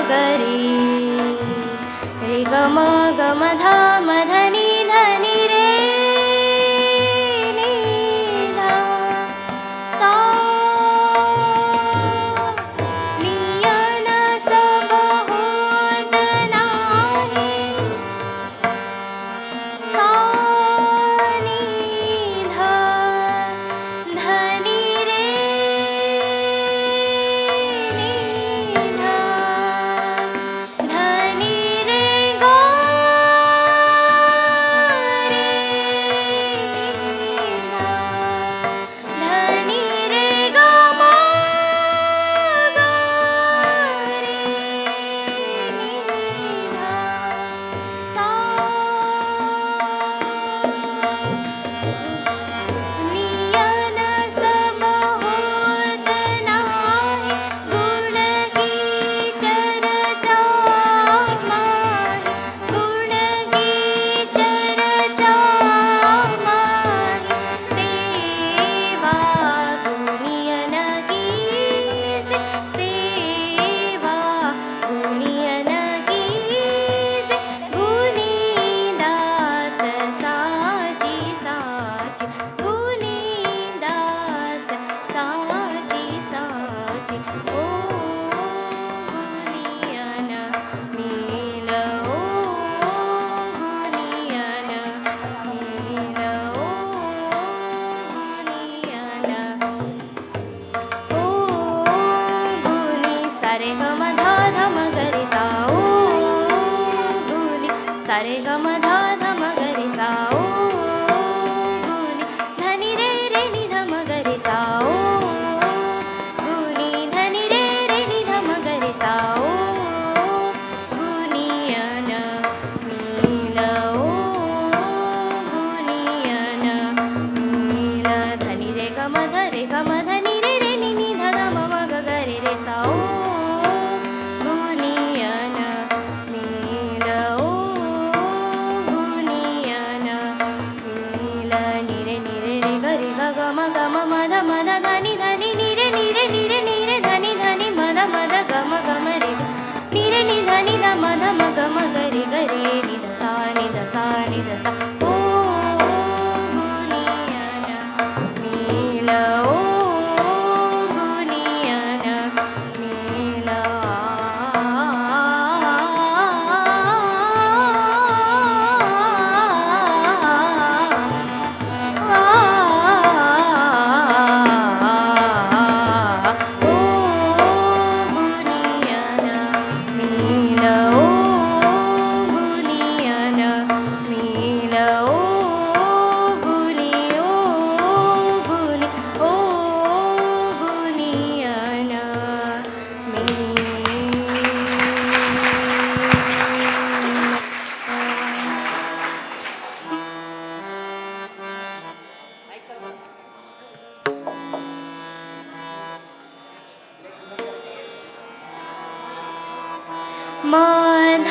गरी रे ग म ग म ध म ध नि ध नि रे नि ध सा लियन सब होत नाही सा नि ध ध नि रे नि ध ध नि रे ग रे नि ध ध नि रे ग म ग रे नि ध सा लियन सब होत नाही गुण चर्चा माही गुण चर्चा माही सेवा गुणियन गीसे सेवा गुणियन गीसे गुणीदास साची साची गुणीदास साची साची ओ गुणियन नील ओ गुणियन नील ओ गुणियन ओ गुणी सारे ग म ध ध म ग रे सा ओ गुणी सारे ग म ध ध म ग रे सा ओ गुणी ध नि रे रे नि ध म ग रे सा ओ गुणी ध नि रे रे नि ध म ग रे सा ओ गुणियन नील ओ गुणियन नील ध नि रे ग म ध रे ग म ध नि रे रे नि नि ध ध म म ग ग रे रे सा ओ गुणियन नील ओ गुणियन नील नि रे रे ग रे ग ग म ग म म ध ध नि नि रे नि रे नि रे नि रे ध नि म ध ग म रे नि रे नि ध नि ध म ध म ग म ग रे नि ध सा नि ध सा नि ध सा ओ गुणियन नील ओ गुणियन नील ओ गुणियन नील ओ गुणियन नील ओ गुणी ओ गुणी ओ गुणियन म ध